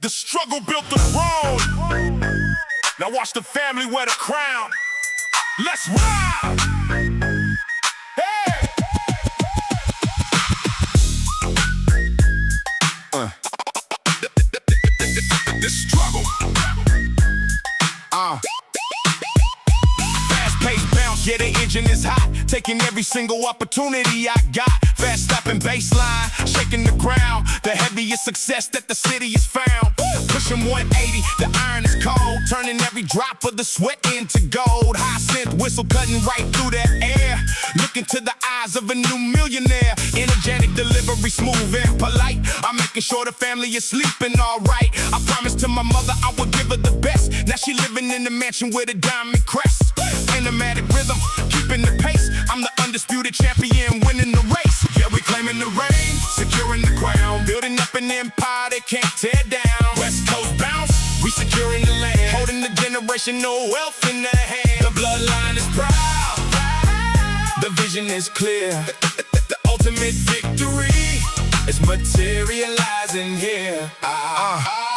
The struggle built the throne. Now watch the family wear the crown. Let's ride! Hey! The struggle. Fast-paced bounce, yeah, the engine is hot. Taking every single opportunity I got. Fast-stopping baseline, shaking the ground. The heaviest success that the city has found. Pushing 180, the iron is cold. Turning every drop of the sweat into gold. High synth whistle cutting right through the air. Look into the eyes of a new millionaire. Energetic delivery, smooth and polite. I'm making sure the family is sleeping alright. I promised to my mother I would give her the best. Now she living in the mansion with a diamond crest. Cinematic rhythm, keeping the pace. I'm the undisputed champion, winning the race. Yeah, we claiming the reign, securing the crown. Building up an empire they can't tear down. West Coast bounce, we securing the land. Holding the generational wealth in their hand. The bloodline is proud, the vision is clear. The ultimate victory is materializing here.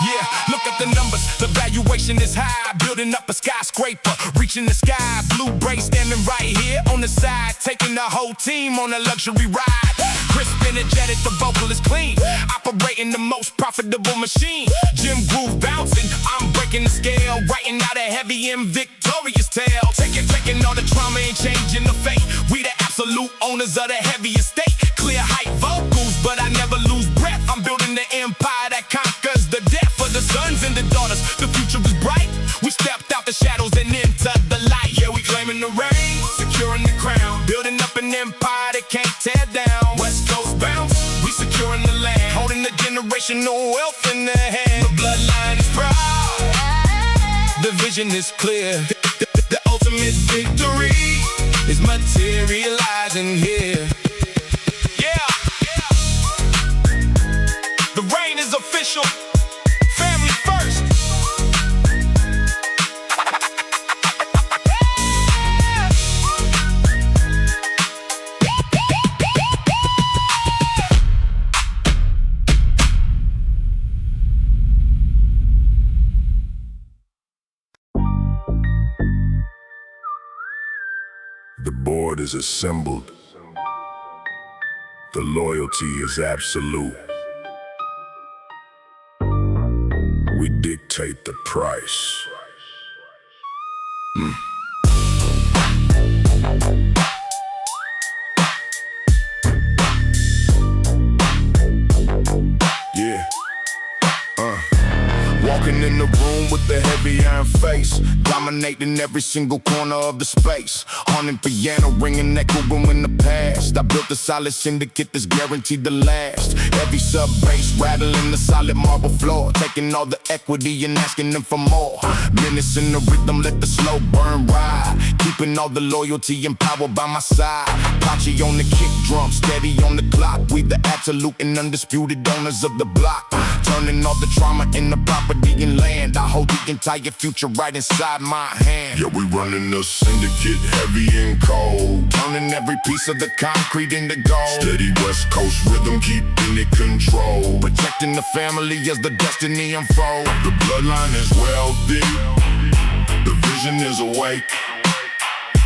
Yeah, look at the numbers, the valuation is high. Building up a skyscraper, reaching the sky. Blue Bray standing right here on the side, taking the whole team on a luxury ride. Crisp, energetic, the vocal is clean. Operating the most profitable machine. Jim Groove bouncing, I'm breaking the scale. Writing out a heavy and victorious tale. Taking all the trauma and changing the fate. We the absolute owners of the heavy estate. Clear height vocals, but I never lose breath. I'm building the empire that conquers the death for the sons and the daughters. The future is bright. We stepped out the shadows and into the light. Yeah, we claiming the reign, securing the crown. Building up an empire that can't tear down. West Coast bounce, we securing the land. Holding the generational wealth in their hand. The bloodline is proud, the vision is clear. The ultimate victory is materializing here. The reign is official. Family first. The board is assembled. The loyalty is absolute. We dictate the price. Yeah. Walking in the room with the heavy iron face, dominating every single corner of the space. Haunting piano ringing, echoing in the past. I built a solid syndicate that's guaranteed to last. Heavy sub bass rattling the solid marble floor, taking all the equity and asking them for more. Menace in the rhythm, let the slow burn ride. Keeping all the loyalty and power by my side. Pachi on the kick drum, steady on the clock. We the absolute and undisputed owners of the block. Turning all the trauma into property and land. I hold the entire future right inside my hand. Yeah, we running the syndicate heavy and cold. Turning every piece of the concrete into gold. Steady West Coast rhythm, keeping it control. Protecting the family as the destiny unfolds. The bloodline is wealthy, the vision is awake.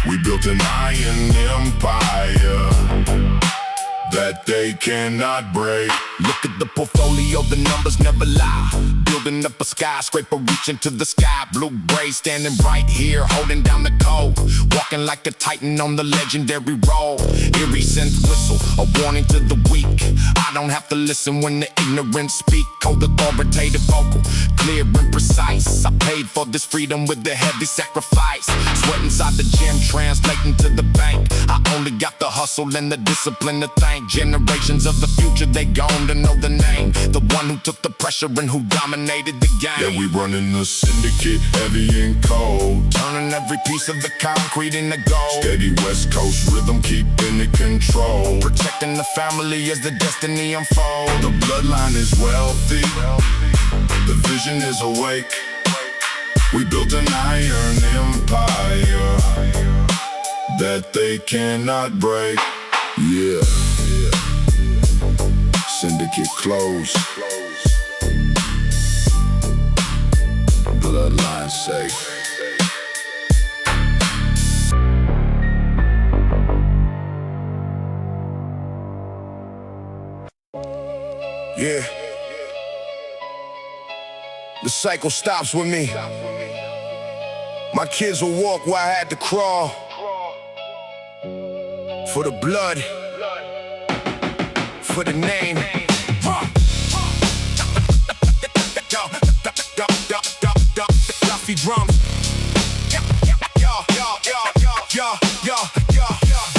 We built an iron empire that they cannot break. Look at the portfolio, the numbers never lie. Building up a skyscraper, reaching to the sky. Blue Bray standing right here, holding down the code. Walking like a titan on the legendary road. Eerie synth whistle, a warning to the weak. I don't have to listen when the ignorant speak. Cold authoritative vocal, clear and precise. I paid for this freedom with the heavy sacrifice. Sweat inside the gym, translating to the bank. I only got the hustle and the discipline to thank. Generations of the future, they gone to know the name. The one who took the pressure and who dominated the game. Yeah, we running the syndicate heavy and cold. Turning every piece of the concrete into gold. Steady West Coast rhythm, keeping it control. Protecting the family as the destiny unfolds. The bloodline is wealthy, the vision is awake. We built an iron empire that they cannot break. Yeah. Syndicate close. bloodline safe. Yeah. The cycle stops with me. My kids will walk while I had to crawl. For the blood, for the name. Duffy drums.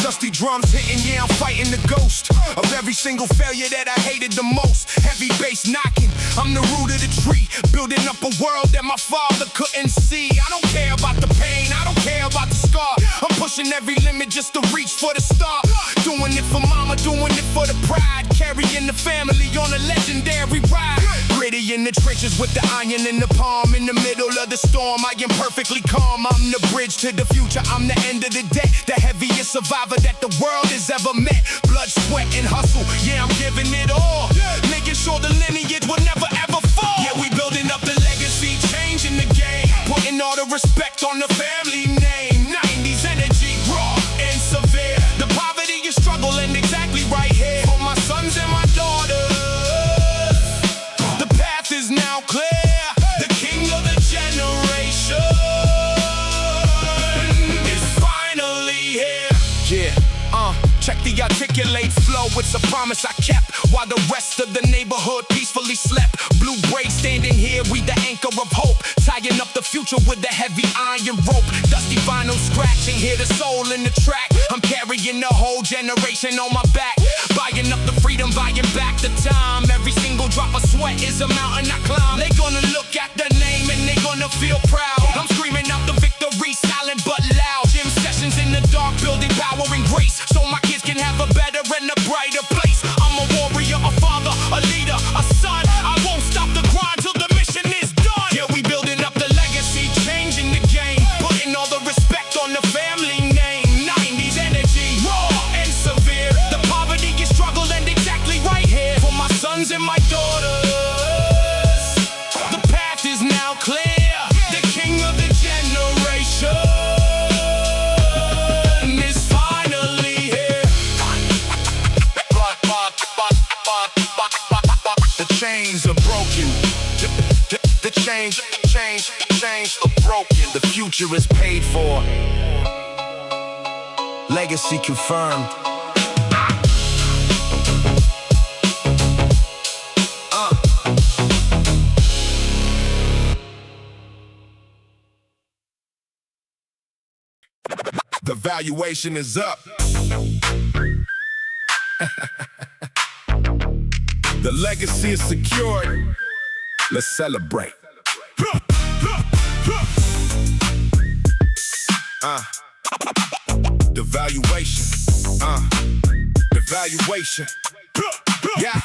Dusty drums hitting, yeah, I'm fighting the ghost of every single failure that I hated the most. Heavy bass knocking, I'm the root of the tree, building up a world that my father couldn't see. I don't care about the pain, I don't care about the scar. I'm pushing every limit just to reach for the star. Doing it for mama, doing it for the pride. Carrying the family on a legendary ride. Gritty in the trenches with the iron in the palm. In the middle of the storm, I am perfectly calm. I'm the bridge to the future, I'm the end of the day. The heaviest survivor that the world has ever met. Blood, sweat, and hustle, yeah, I'm giving it all. Making sure the lineage will never ever fall. Yeah, we building up the legacy, changing the game. Putting all the respect on the family name. 90s energy, raw and severe. The poverty and struggle and exactly right here. For my sons and my daughters, the path is now clear. The king of the generation is finally here. Yeah, check the articulate flow, it's a promise I kept. While the rest of the neighborhood peacefully slept. Blue braids standing here, we the anchor of hope. Tying up the future with a heavy iron rope. Dusty vinyl scratching, hear the soul in the track. I'm carrying the whole generation on my back. Buying up the freedom, buying back the time. Every single drop of sweat is a mountain I climb. They gonna look at the name and they gonna feel proud. I'm screaming out the victory, silent but loud. Gym sessions in the dark, building power and grace. So my kids can have a better and a brighter place. I'm a warrior, a father, a leader, a son. I won't stop the grind till the mission is done. Yeah, we building up the legacy, changing the game. Putting all the respect on the family name. 90s energy, raw and severe. The poverty and struggle and exactly right here. For my sons and my daughters, the path is now clear. The king of the generation is finally here. The chains are broken. The chains are broken. The future is paid for. Legacy confirmed. The valuation is up. The legacy is secured. Let's celebrate. The valuation. The valuation. Yeah.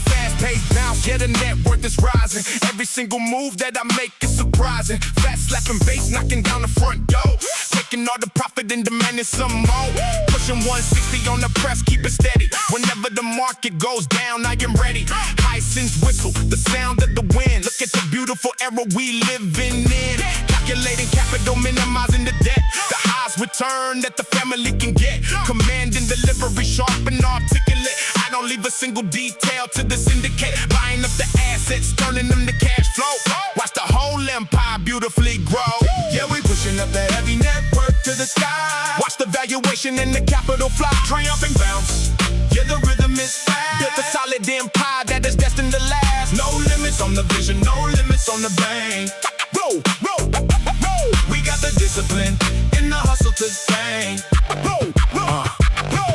Fast-paced bounce, yeah, the net worth is rising. Every single move that I make is surprising. Fast slapping bass, knocking down the front door. Taking all the profit and demanding some more. Pushing 160 on the press, keep it steady. Whenever the market goes down, I am ready. Hyacinth's whistle, the sound of the wind. Look at the beautiful era we living in. Calculating capital, minimizing the debt. The highs return that the family can get. Commanding delivery, sharp and articulate. I don't leave a single detail to the syndicate. Buying up the assets, turning them to cash flow. Watch the whole empire beautifully grow. Yeah, we pushing up the heavy network to the sky. Watch the valuation and the capital fly. Triumphing bounce. Yeah, the rhythm is fast. Built a solid empire that is destined to last. No limits on the vision, no limits on the bang. Roll, roll, roll. We got the discipline in the hustle to bang. Roll, roll.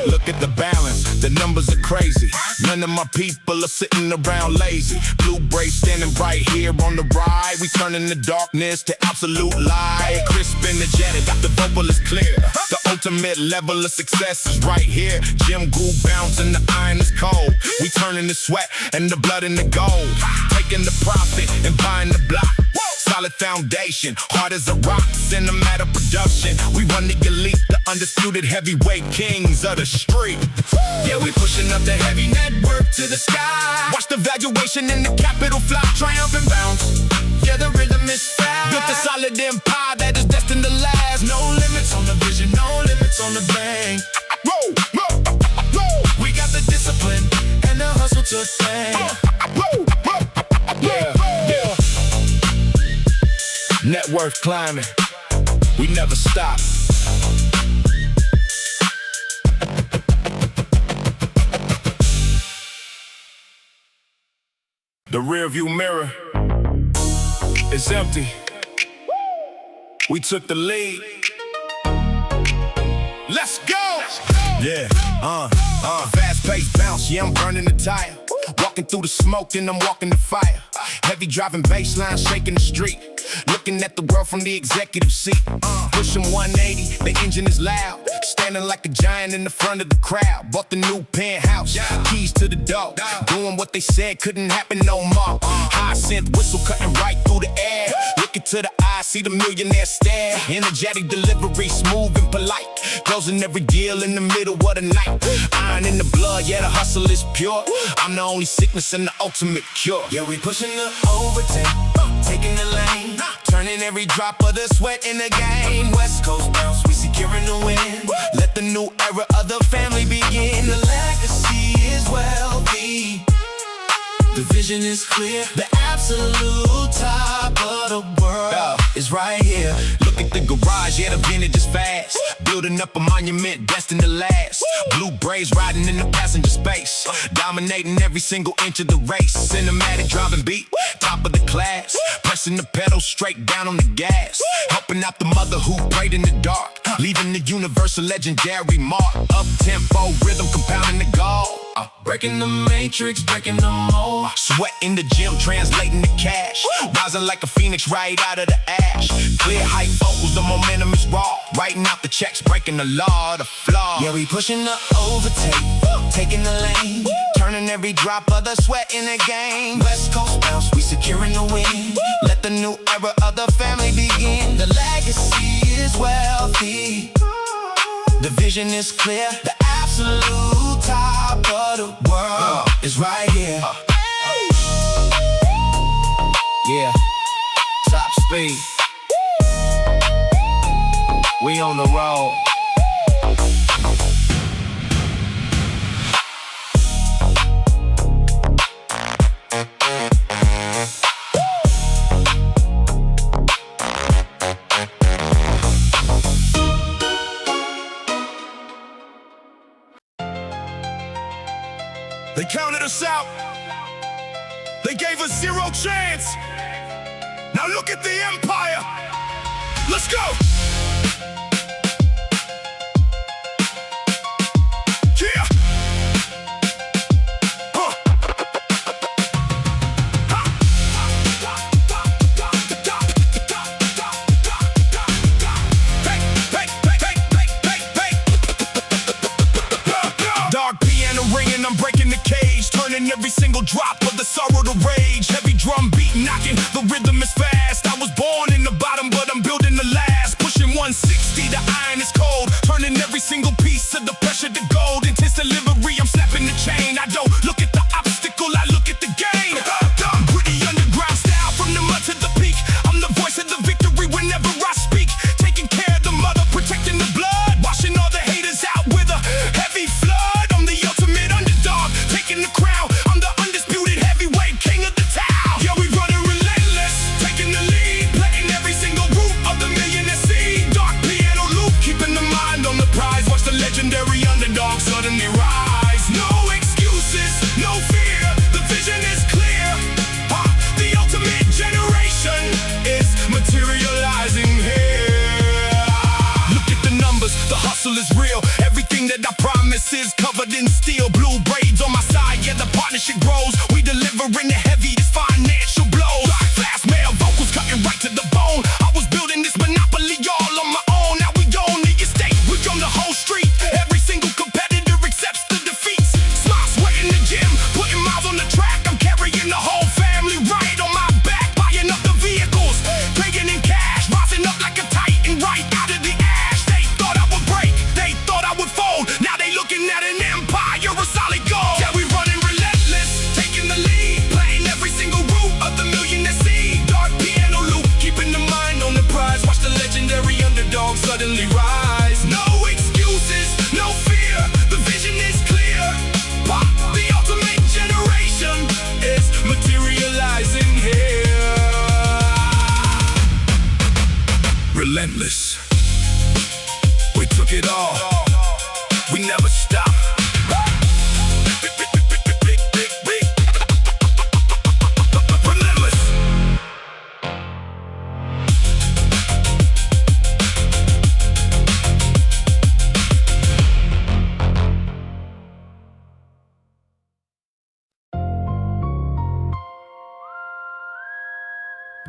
Look at the balance, the numbers are crazy. None of my people are sitting around lazy. Blue braids standing right here on the ride. We turning the darkness to absolute light. Crisp, energetic, the vocal is clear. The ultimate level of success is right here. Gym groove bouncing, the iron is cold. We turning the sweat and the blood into gold. Taking the profit and buying the block. Solid foundation, hard as a rock, cinematic production. We run the elite, the undisputed heavyweight kings of the street. Yeah, we pushing up the heavy network to the sky. Watch the valuation in the capital fly, triumph and bounce. Yeah, the rhythm is fast. built a solid empire that is destined to last. No limits on the vision, no limits on the bang. We got the discipline and the hustle to thank. Yeah. Net worth climbing, we never stop. The rear view mirror is empty. We took the lead. Let's go! Yeah, fast-paced bounce, yeah, I'm burning the tire. Walking through the smoke, then I'm walking the fire. Heavy driving baseline, shaking the street. Looking at the world from the executive seat. Pushing 180, the engine is loud. Standing like a giant in the front of the crowd. Bought the new penthouse, keys to the door. Doing what they said couldn't happen no more. High synth whistle cutting right through the air. Looking to the eye, see the millionaire stare. Energetic delivery, smooth and polite. Closing every deal in the middle of the night. Iron in the blood, yeah, the hustle is pure. I'm the only sickness and the ultimate cure. Yeah, we pushing the overtake, taking the lane, turning every drop of the sweat in the game. West Coast bounce, we securing the win. Let the new era of the family begin. The legacy is wealthy, the vision is clear. The absolute top of the world is right here. Look at the garage, yeah, the vintage is fast. Building up a monument destined to last. Blue Braves riding in the passenger space, dominating every single inch of the race. Cinematic driving beat, top of the class. Pressing the pedal straight down on the gas. Helping out the mother who prayed in the dark. Leaving the universal legendary mark. Up-tempo rhythm compounding the goal. Breaking the matrix, breaking the mold. Sweat in the gym, translating the cash. Rising like a phoenix right out of the ash. Clear hype vocals, the momentum is raw. Writing out the checks, breaking the law, the flaw. Yeah, we pushing the overtake, taking the lane, turning every drop of the sweat in the game. West Coast bounce, we securing the win. Let the new era of the family begin. The legacy is wealthy, the vision is clear. The absolute top of the world is right here. Yeah, top speed. We on the road. They counted us out. They gave us zero chance. Now look at the empire. Let's go. Yeah. Dark piano ringing, I'm breaking the cage, turning every single drop of the sorrow to rage. Heavy drum beat knocking, the rhythm is fast. I was born in the bottom, but I'm building the last. Pushing 160, the iron is cold, turning every single piece of the pressure to gold. Intense delivery, I'm snapping the chain. I don't look at the obstacle, I look at the gain. Pretty underground style, from the mud to the peak. I'm the voice of the victory whenever I speak. Taking care of the mother, protecting the blood, washing all the haters out with a heavy flood. I'm the ultimate underdog, taking the crown. I'm the undisputed heavyweight king of the town. Yeah, we running relentless, taking the lead, planting every single root of the millionaire seed. Dark piano loop, keeping the mind on the prize. Watch the legendary underdog suddenly rise. No excuses, no fear, the vision is clear. The ultimate generation is materializing here. Look at the numbers, the hustle is real. Everything that I promise is covered in steel. Blue braids on my side, yeah, the partnership grows. We delivering the heaviest financial blows. Fast male vocals cutting right to the bone. I was building this monopoly all on my own. Now we own the estate, we own the whole street. Every single competitor accepts the defeats. Smart sweat in the gym, putting miles on the track. I'm carrying the whole family right on my back. Buying up the vehicles, paying in cash, rising up like a titan right out of the ash. They thought I would break, they thought I would fold. Now they looking at an empire, a solid gold. Yeah, we running relentless, taking the lead, playing every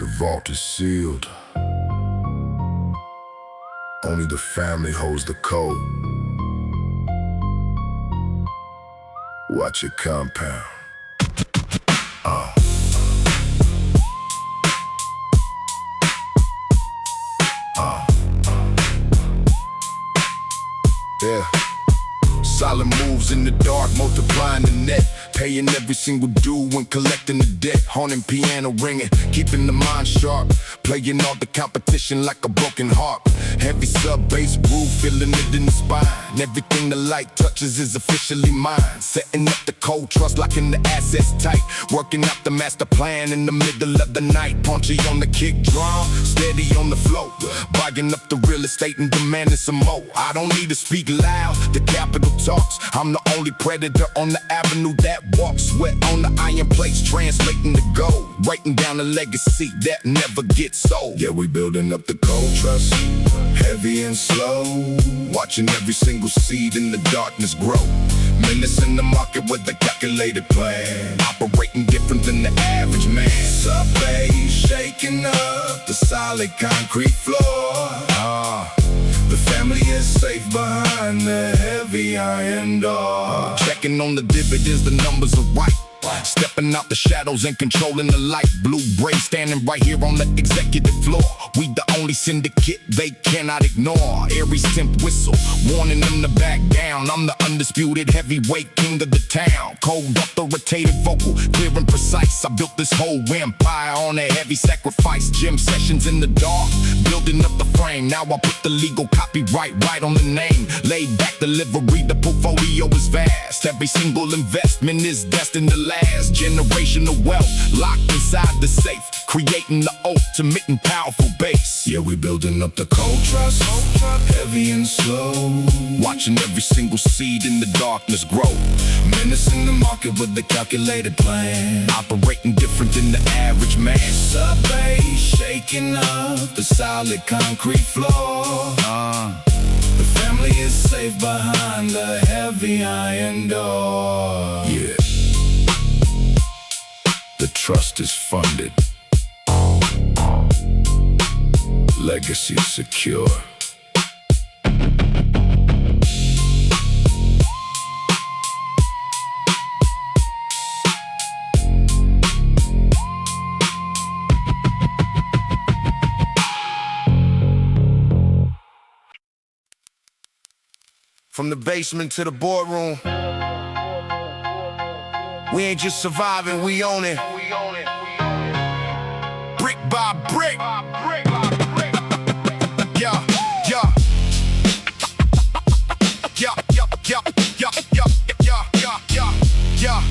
The vault is sealed. Only the family holds the code. Watch it compound. Yeah. Solid moves in the dark, multiplying the net. Paying every single due when collecting the debt. Haunting piano ringing, keeping the mind sharp. Playing all the competition like a broken harp. Heavy sub-bass groove, feeling it in the spine. Everything the light touches is officially mine. Setting up the cold trust, locking the assets tight. Working out the master plan in the middle of the night. Punchy on the kick drum, steady on the flow. Buying up the real estate and demanding some more. I don't need to speak loud, the capital talks. I'm the only predator on the avenue that walks. Sweat on the iron plates, translating the gold. Writing down a legacy that never gets old. Yeah, we building up the cold trust, heavy and slow. Watching every single seed in the darkness grow. Menacing the market with a calculated plan. Operating different than the average man. Sub-bass shaking up the solid concrete floor. The family is safe behind the heavy iron door. Checking on the dividends, the numbers are right. Stepping out the shadows and controlling the light. Blue Bray standing right here on the executive floor. We the only syndicate they cannot ignore. Aries temp whistle, warning them to back down. I'm the undisputed heavyweight king of the town. Cold authoritative vocal, clear and precise. I built this whole empire on a heavy sacrifice. Gym sessions in the dark, building up the frame. Now I put the legal copyright right on the name. Laid back delivery, the portfolio is vast. Every single investment is destined to last. Generational wealth locked inside the safe, creating the ultimate and powerful base. Yeah, we building up the cold trust, heavy and slow. Watching every single seed in the darkness grow. Menacing the market with a calculated plan. Operating different than the average man. Sub-bass shaking up the solid concrete floor. The family is safe behind the heavy iron door. Yeah. The trust is funded. Legacy secure. From the basement to the boardroom, we ain't just surviving, we own it. Brick by brick. Yeah, yeah. Yeah, yeah, yeah, yeah, yeah, yeah, yeah, yeah, yeah.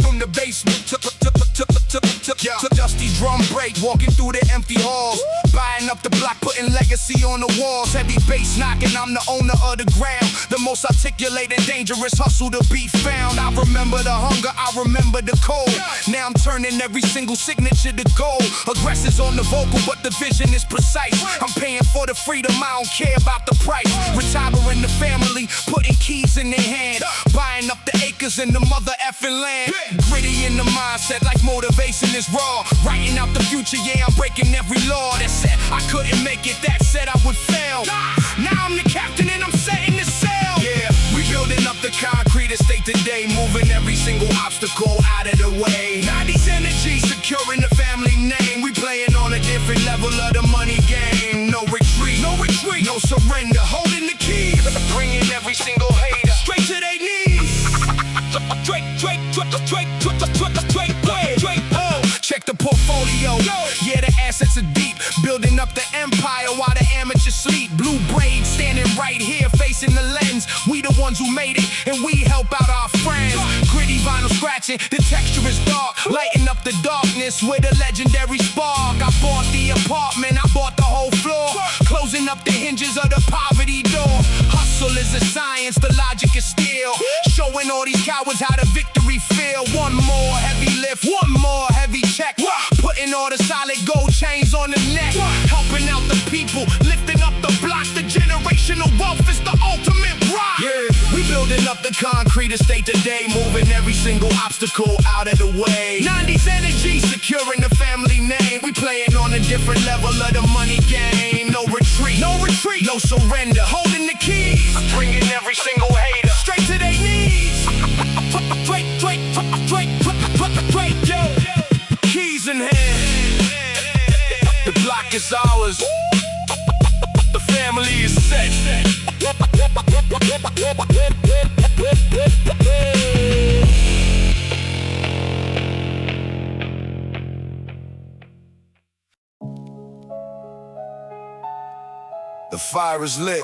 From the basement to dusty drum break, walking through the empty halls. Buying up the block, putting legacy on the walls. Heavy bass knocking, I'm the owner of the ground. The most articulated, dangerous hustle to be found. I remember the hunger, I remember the cold. Now I'm turning every single signature to gold. Aggressors on the vocal, but the vision is precise. I'm paying for the freedom, I don't care about the price. Retiring the family, putting keys in their hand. Buying up the acres in the mother effing land. Gritty in the mindset, like motivation is raw. Writing out the future, yeah, I'm breaking every law that said I couldn't make it, that said I would fail. Now I'm the captain and I'm setting the sail. Yeah, we building up the concrete estate today, moving every single obstacle out of the way. 90s energy, securing the family name. We playing on a different level of the money game. No retreat, no retreat, no surrender. Holding the key, bringing every single hater straight to their knees. Check the portfolio, yeah, the assets are deep. Building up the empire while the amateurs sleep. Blue braids standing right here facing the lens. We the ones who made it and we help out our friends. Gritty vinyl scratching, the texture is dark. Lighting up the darkness with a legendary spark. I bought the apartment, I bought the whole floor. Closing up the hinges of the poverty door. Hustle is a science, the logic is steel. Showing all these cowards how the victory feel. One more heavy lift, one more heavy check. Putting all the solid gold chains on the neck. Helping out the people, lifting up the block. The generational wealth is the ultimate rock. Yeah, we building up the concrete estate today, moving every single obstacle out of the way. 90s energy, securing the family name. We playing on a different level of the money game. No retreat, no surrender. Holding the keys, bringing every single hater straight to their knees. Straight, yo. Keys in hand. The block is ours. The family is set. The fire is lit.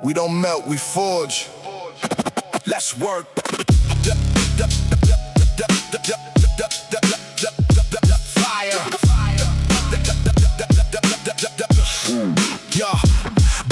We don't melt, we forge. Let's work. Fire. Yeah.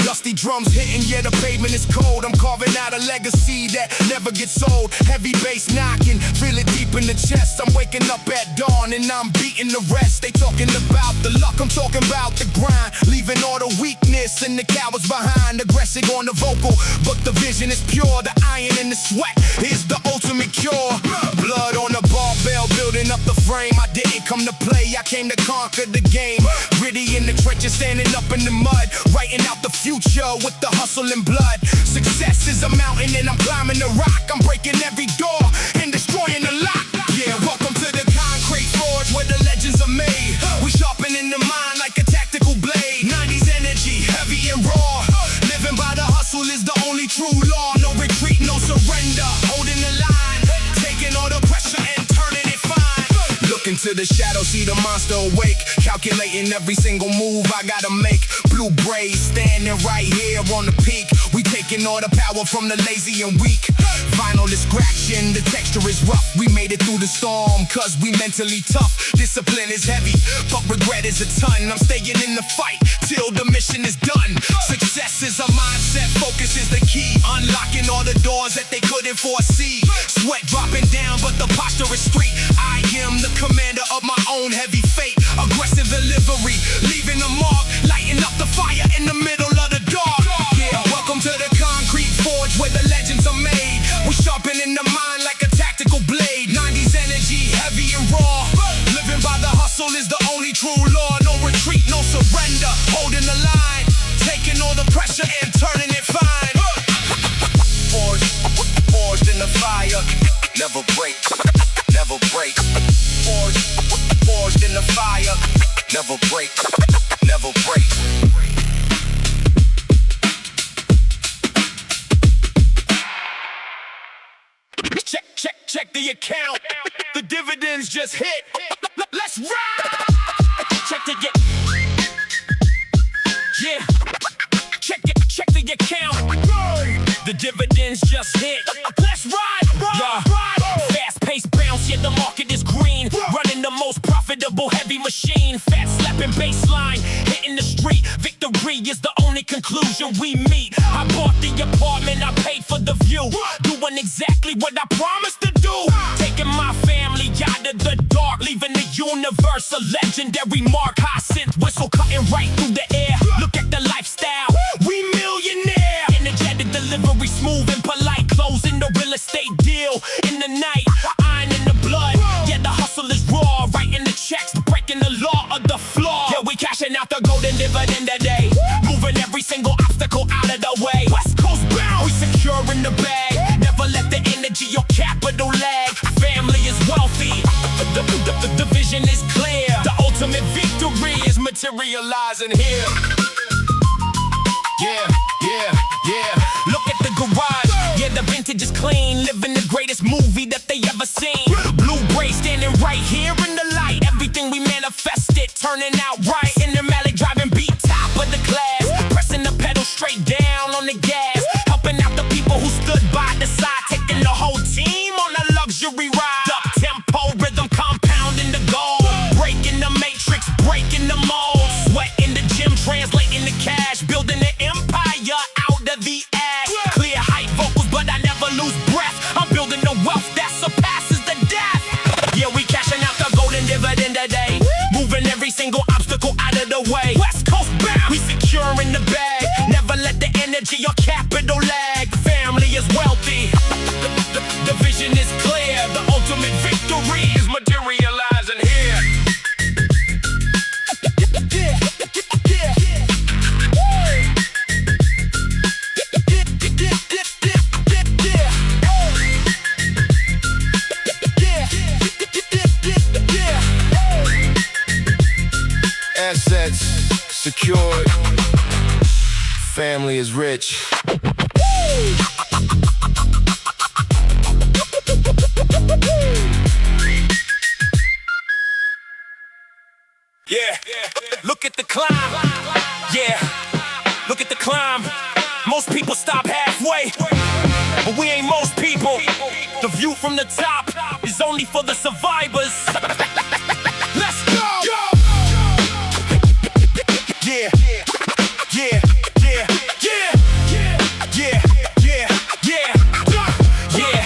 Dusty drums hitting, yeah, the pavement is cold. I'm carving out a legacy that never gets old. Heavy bass knocking, feel it deep in the chest. I'm waking up at dawn and I'm beating the rest. They talking about the luck, I'm talking about the grind. Leaving all the weakness and the cowards behind. Aggressive on the vocal, but the vision is pure. The iron and the sweat is the ultimate cure. Blood on the barbell, building up the frame. I didn't come to play, I came to conquer the game. Gritty in the trenches, standing up in the mud, writing out the future with the hustle and blood. Success is a mountain and I'm climbing the rock. I'm breaking every door and destroying the lock. Yeah, welcome to the concrete forge where the legends are made. We sharpening the mind like a tactical blade. 90s energy, heavy and raw. Living by the hustle is the only true law. No retreat, no surrender. Holding the line, taking all the pressure and turning it fine. Look into the shadow, see the monster awake. Calculating every single move I gotta make. Blue braids standing right here on the peak. We taking all the power from the lazy and weak. Vinyl is scratching, the texture is rough. We made it through the storm, cause we mentally tough. Discipline is heavy, but regret is a ton. I'm staying in the fight till the mission is done. Success is a mindset, focus is the key. Unlocking all the doors that they couldn't foresee. Sweat dropping down, but the posture is street. I am the commander of my own heavy fate. Aggressive delivery, leaving a mark. Lighting up the fire in the middle of the dark. Yeah, welcome to the concrete forge where the legends are made. We sharpening the mind like a tactical blade. 90s energy, heavy and raw. Living by the hustle is the only true law. No retreat, no surrender. Holding the line, taking all the pressure and turning it fine. Forged in the fire. Never break, never break. Forged in the fire. Never break, never break. Check the account. The dividends just hit. Let's ride. Check the yeah. Check the account. The dividends just hit. Let's ride. Fast-paced bounce, yeah, the market is green. Running the most profitable heavy machine. Fat slapping baseline, hitting the street. Victory is the only conclusion we meet. I bought the apartment, I paid for the view. Doing exactly what I promised to do. Taking my family out of the dark, leaving the universe a legendary mark. High synth whistle cutting right through the air. Look at the lifestyle, we millionaire. Energetic delivery, smooth and polite. Closing the real estate deal in the night. Iron in the blood, yeah, the hustle is raw. Writing the checks, breaking the law of the floor. Yeah, we cashing out the golden dividend today. Moving every single obstacle out of the way. West Coast bound, we securing the bag. Never let the energy or capital lag. Family is wealthy, the vision is clear. The ultimate victory is materializing here. Yeah. Look at the garage, yeah, the vintage is clean. Living the greatest movie that they ever seen. Blue Bray standing right here in the light. Everything we manifested turning out right. In the Malik driving beat, top of the class. Pressing the pedal straight down on the gas. Helping out the people who stood by the side. Taking the whole team on a luxury ride. Up tempo, rhythm compounding the gold. Breaking the matrix, breaking the mold. Sweat in the gym, translating the cash. Building an empire out of the ash. Clear height vocals, but I never lose breath. I'm building the wealth that surpasses the death. Yeah, we cashing out the golden dividend today. Moving every single obstacle out of the way. West Coast bound, we securing the bag. Never let the energy or capital lag. Family is wealthy, the vision is clear. The ultimate victory Victory is materializing here. Assets secured. Family is rich. Yeah, look at the climb. Yeah, look at the climb. Most people stop halfway, but we ain't most people. The view from the top is only for the survivors. Let's go! Yeah, yeah, yeah, yeah, yeah, yeah, yeah, yeah.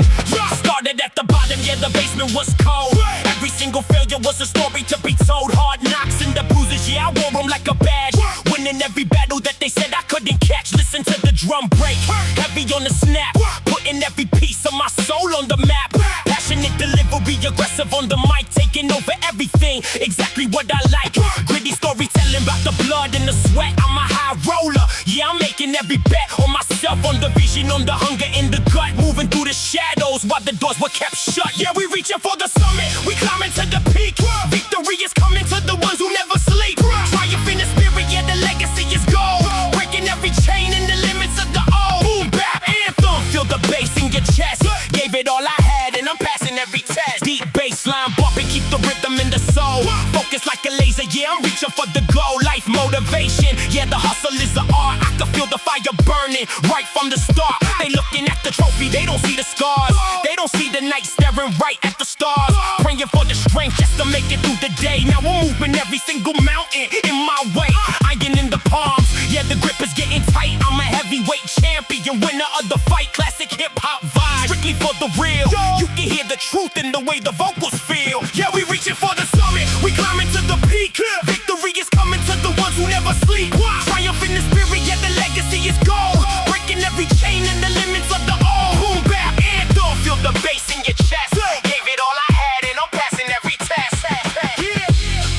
Started at the bottom, yeah, the basement was cold. Every single failure was a story to be told. Hard knocks and the bruises, yeah, I wore them like a badge. Winning every battle that they said I couldn't catch. Listen to the drum break, heavy on the snap. Putting every piece of my soul on the map. Passionate delivery, aggressive on the mic. Taking over everything, exactly what I like. Gritty storytelling about the blood and the sweat. I'm a high roller, yeah, I'm making every bet on myself, on the vision, on the hunger in the gut. Moving through the shadows while the doors were kept shut. Yeah, we reaching for the summit, we climbing to the peak. Victory is coming to the ones who never sleep. Triumph in the spirit, yeah, the legacy is gold. Breaking every chain and the limits of the old. Boom, bap, anthem. Feel the bass in your chest. Gave it all I had and I'm passing every test. Deep bass line bumping, keep the rhythm in the soul. Focus like a laser, yeah, I'm reaching for the goal. Life motivation, yeah, the hustle is the art. I can feel the fire burning right from the start. They looking at the trophy, they don't see the scars. They don't see the night staring right at the stars. Praying for the strength just to make it through the day. Now I'm moving every single mountain in my way. Iron in the palms, yeah, the grip is getting tight. I'm a heavyweight champion, winner of the fight. Classic hip-hop vibe, strictly for the real. You can hear the truth in the way the vocals feel. Yeah, we reaching for the summit, we climbing to the peak. Victory is coming to the ones who never sleep. Triumph in the spirit, yeah, the legacy is gold. Breaking every chain and the limits of the old. Boom, bap, anthem. Feel the bass in your chest. Gave it all I had and I'm passing every test.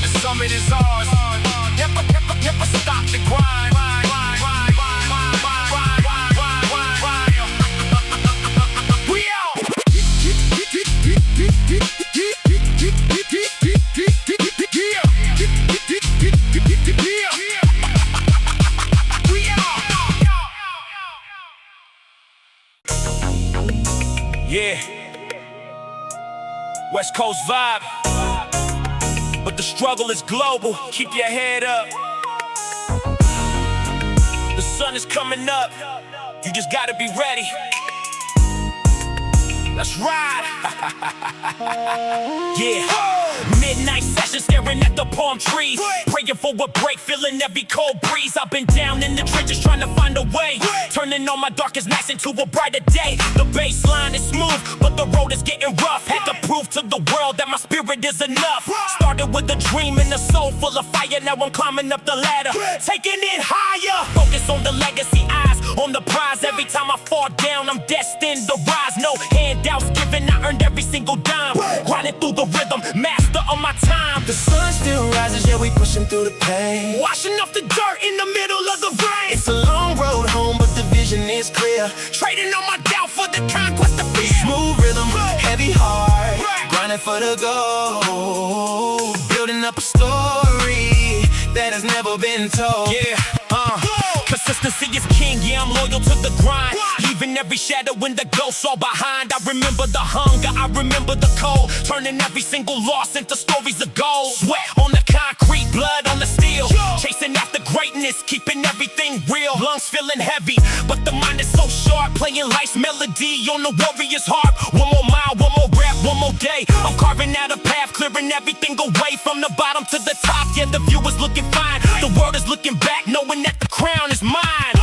The summit is ours. Never stop the grind. We out. Yeah, West Coast vibe, but the struggle is global. Keep your head up. The sun is coming up. You just gotta be ready. Let's ride. Yeah. Midnight session staring at the palm trees. Praying for a break, feeling every cold breeze. I've been down in the trenches trying to find a way. Turning all my darkest nights into a brighter day. The baseline is smooth, but the road is getting rough. Had to prove to the world that my spirit is enough. Started with a dream and a soul full of fire. Now I'm climbing up the ladder, taking it higher. Focus on the legacy, eyes on the prize. Every time I fall down, I'm destined to rise. No handouts given, I earned every single dime. Grinding through the rhythm, master of my time. The sun still rises, yeah, we pushing through the pain. Washing off the dirt in the middle of the rain. It's a long road home, but the vision is clear. Trading all my doubt for the conquest of fear. Smooth rhythm, heavy heart, grinding for the goal. Building up a story that has never been told. Yeah, consistency is king, yeah, I'm loyal to the grind. Leaving every shadow in the ghost all behind. I remember the hunger, I remember the cold. Turning every single loss into stories of gold. Sweat on the concrete, blood on the steel. Chasing after greatness, keeping everything real. Lungs feeling heavy, but the mind is so sharp. Playing life's melody on the warrior's harp. One more mile, one more rap, one more day. I'm carving out a path, clearing everything away. From the bottom to the top, yeah, the view is looking fine. The world is looking back, knowing that the crown is mine.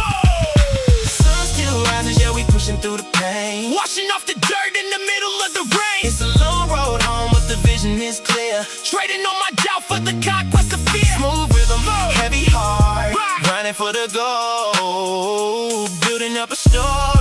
Sun still rises, yeah, we pushing through the pain. Washing off the dirt in the middle of the rain. It's a long road home, but the vision is clear. Trading all my doubt for the conquest of fear. Smooth rhythm, heavy heart, grinding for the goal. Building up a story